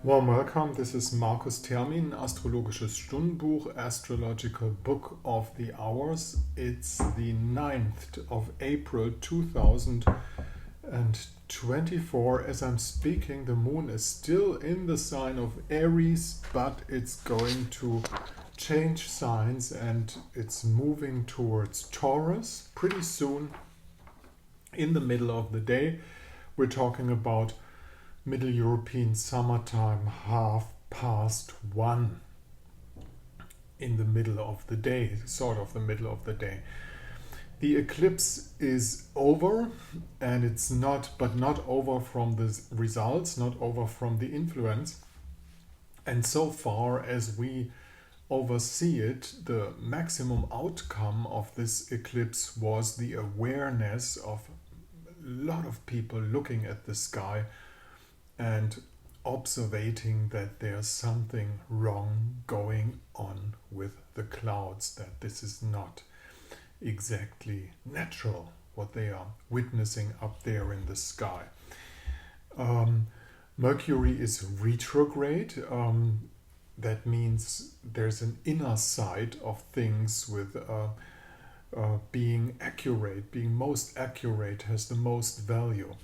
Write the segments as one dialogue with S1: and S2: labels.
S1: Warm welcome. This is Markus Termin, Astrologisches Stundenbuch, Astrological Book of the Hours. It's the 9th of April 2024. As I'm speaking, the moon is still in the sign of Aries, but it's going to change signs and it's moving towards Taurus pretty soon. In the middle of the day, we're talking about Middle European summertime, 1:30 in the middle of the day, sort of the middle of the day. The eclipse is over, and it's not over from the results, not over from the influence. And so far as we oversee it, the maximum outcome of this eclipse was the awareness of a lot of people looking at the sky and observating that there's something wrong going on with the clouds, that this is not exactly natural what they are witnessing up there in the sky. Mercury is retrograde. That means there's an inner side of things with being accurate, being most accurate has the most value.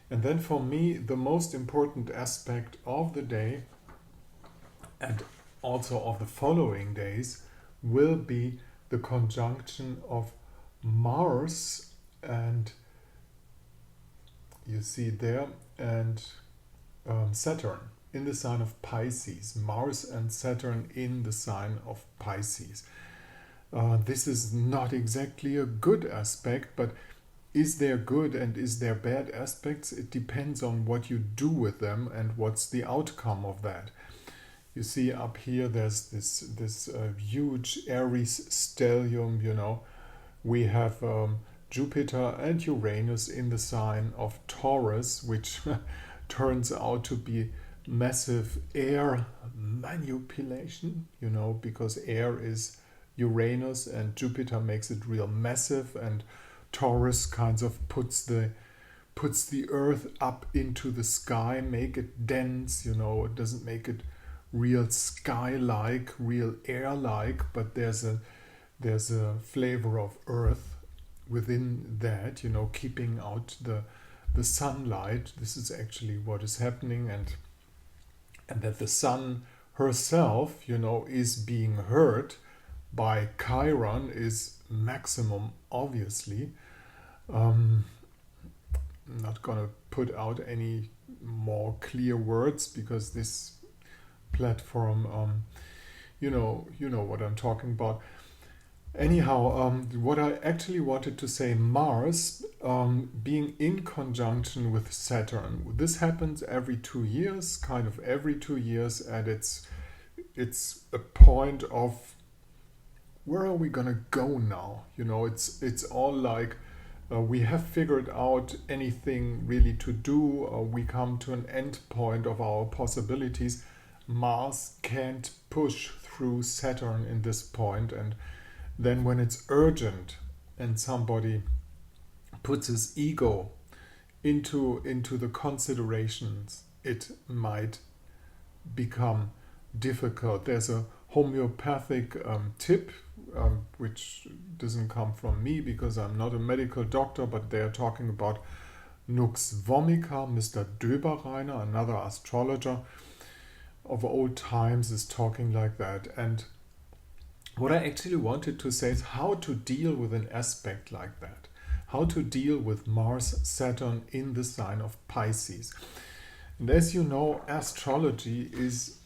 S1: And then for me, the most important aspect of the day and also of the following days will be the conjunction of Mars and you see there and Saturn in the sign of Pisces. Mars and Saturn in the sign of Pisces. This is not exactly a good aspect, but is there good and is there bad aspects? It depends on what you do with them and what's the outcome of that. You see up here there's this huge Aries stellium, We have Jupiter and Uranus in the sign of Taurus, which turns out to be massive air manipulation, because air is Uranus and Jupiter makes it real massive, and Taurus kind of puts the earth up into the sky, make it dense, it doesn't make it real sky-like, real air-like, but there's a flavor of earth within that, keeping out the sunlight. This is actually what is happening, and that the sun herself, is being heard by Chiron is maximum, obviously. I'm not gonna put out any more clear words because this platform, you know what I'm talking about. Anyhow, what I actually wanted to say, Mars being in conjunction with Saturn. This happens every 2 years, kind of every 2 years, and it's a point of where are we gonna go now? It's all like we have figured out anything really to do. We come to an end point of our possibilities. Mars can't push through Saturn in this point, and then when it's urgent and somebody puts his ego into the considerations, it might become difficult. There's a homeopathic tip, which doesn't come from me because I'm not a medical doctor, but they're talking about Nux Vomica. Mr. Döberreiner, another astrologer of old times, is talking like that. And what I actually wanted to say is how to deal with an aspect like that. How to deal with Mars, Saturn in the sign of Pisces. And as you know, astrology is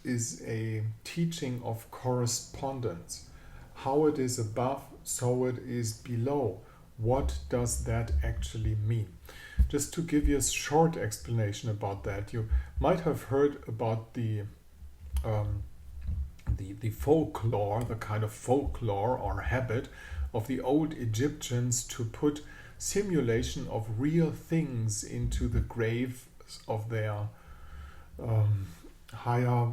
S1: a teaching of correspondence. How it is above, so it is below. What does that actually mean? Just to give you a short explanation about that, you might have heard about the folklore, the kind of folklore or habit of the old Egyptians to put simulation of real things into the grave of their higher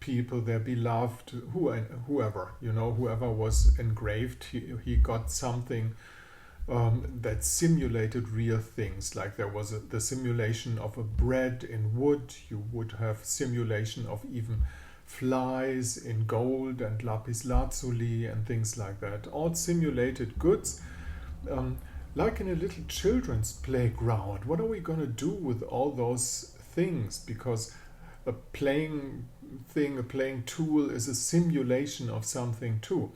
S1: people, their beloved, whoever, whoever was engraved, he got something that simulated real things. Like there was the simulation of a bread in wood. You would have simulation of even flies in gold and lapis lazuli and things like that. All simulated goods, like in a little children's playground. What are we going to do with all those things? Because a playing thing, a playing tool is a simulation of something too.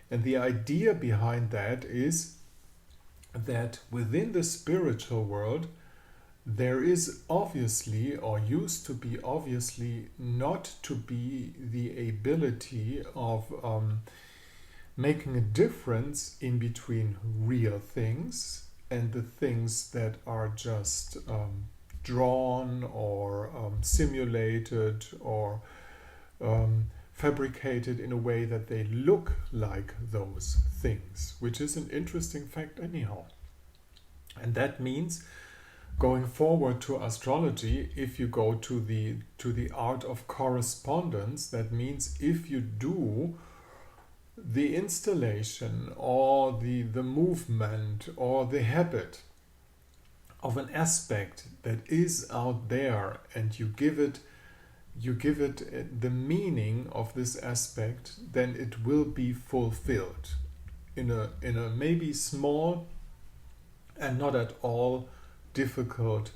S1: And the idea behind that is that within the spiritual world, there is obviously, or used to be obviously, not to be the ability of making a difference in between real things and the things that are just drawn or simulated or fabricated in a way that they look like those things, which is an interesting fact anyhow. And that means going forward to astrology, if you go to the art of correspondence, that means if you do the installation or the movement or the habit of an aspect that is out there, and you give it the meaning of this aspect, then it will be fulfilled in a maybe small and not at all difficult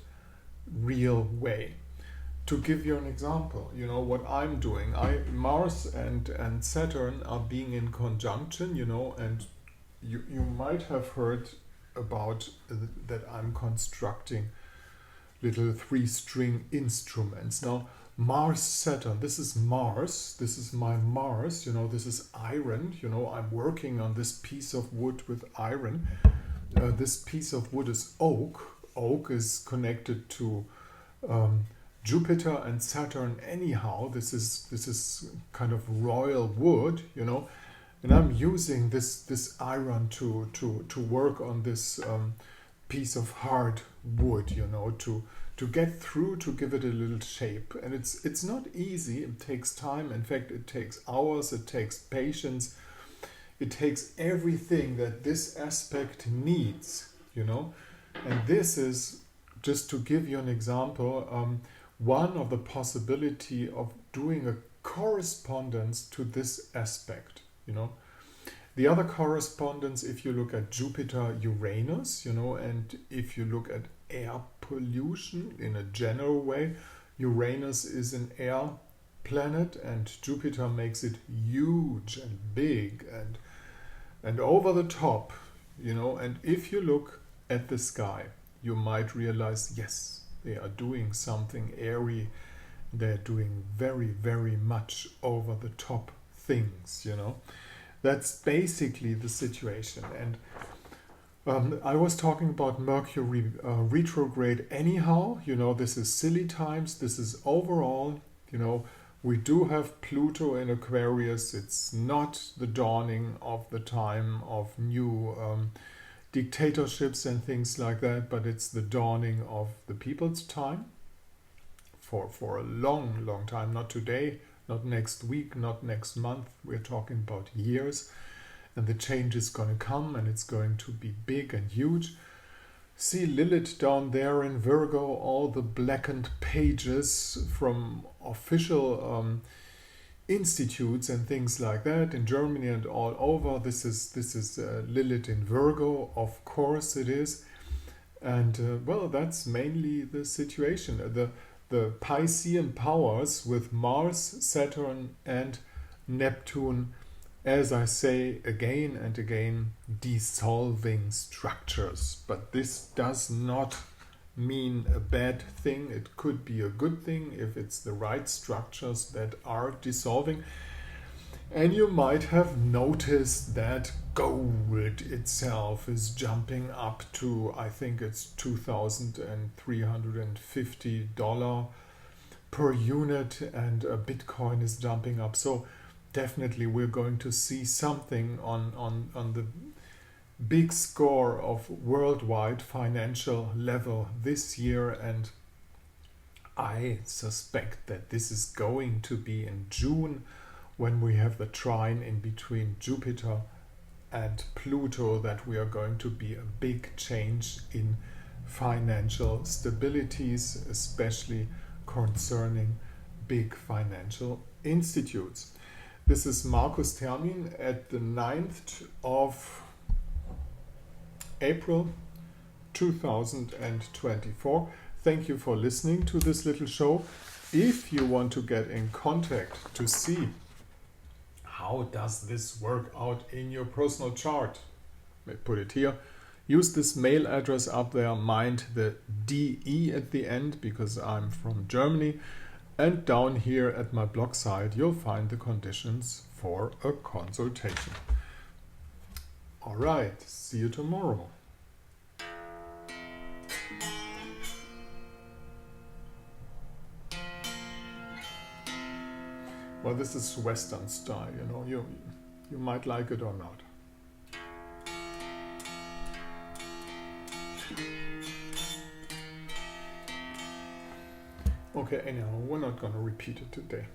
S1: real way. To give you an example, what I'm doing, Mars and Saturn are being in conjunction, and you might have heard about that I'm constructing little 3-string instruments. Now, Mars, Saturn, this is Mars, this is my Mars, this is iron, I'm working on this piece of wood with iron. This piece of wood is oak. Oak is connected to Jupiter and Saturn anyhow. This is kind of royal wood, and I'm using this iron to work on this piece of hard wood, to get through, to give it a little shape. And it's not easy. It takes time. In fact, it takes hours. It takes patience. It takes everything that this aspect needs, And this is, just to give you an example, one of the possibility of doing a correspondence to this aspect, The other correspondence, if you look at Jupiter, Uranus, and if you look at air pollution in a general way, Uranus is an air planet and Jupiter makes it huge and big and over the top, and if you look at the sky, you might realize, yes, they are doing something airy. They're doing very, very much over the top things, That's basically the situation. And I was talking about Mercury retrograde anyhow. This is silly times. This is overall, we do have Pluto in Aquarius. It's not the dawning of the time of new dictatorships and things like that, but it's the dawning of the people's time for a long, long time. Not today, not next week, not next month. We're talking about years. And the change is going to come and it's going to be big and huge. See Lilith down there in Virgo, all the blackened pages from official institutes and things like that in Germany and all over. This is Lilith in Virgo, of course it is. And well, that's mainly the situation. The Piscean powers with Mars, Saturn and Neptune, as I say again and again, dissolving structures. But this does not mean a bad thing. It could be a good thing if it's the right structures that are dissolving. And you might have noticed that gold itself is jumping up to, I think it's $2,350 per unit, and Bitcoin is jumping up. So definitely we're going to see something on the big score of worldwide financial level this year, and I suspect that this is going to be in June, when we have the trine in between Jupiter and Pluto that we are going to be a big change in financial stabilities, especially concerning big financial institutes. This is Marcus Termin at the 9th of April 2024. Thank you for listening to this little show. If you want to get in contact to see how does this work out in your personal chart, let me put it here. Use this mail address up there, mind the DE at the end because I'm from Germany. And down here at my blog site, you'll find the conditions for a consultation. All right, see you tomorrow. Well, this is Western style, you know, you might like it or not. Okay, anyhow, we're not going to repeat it today.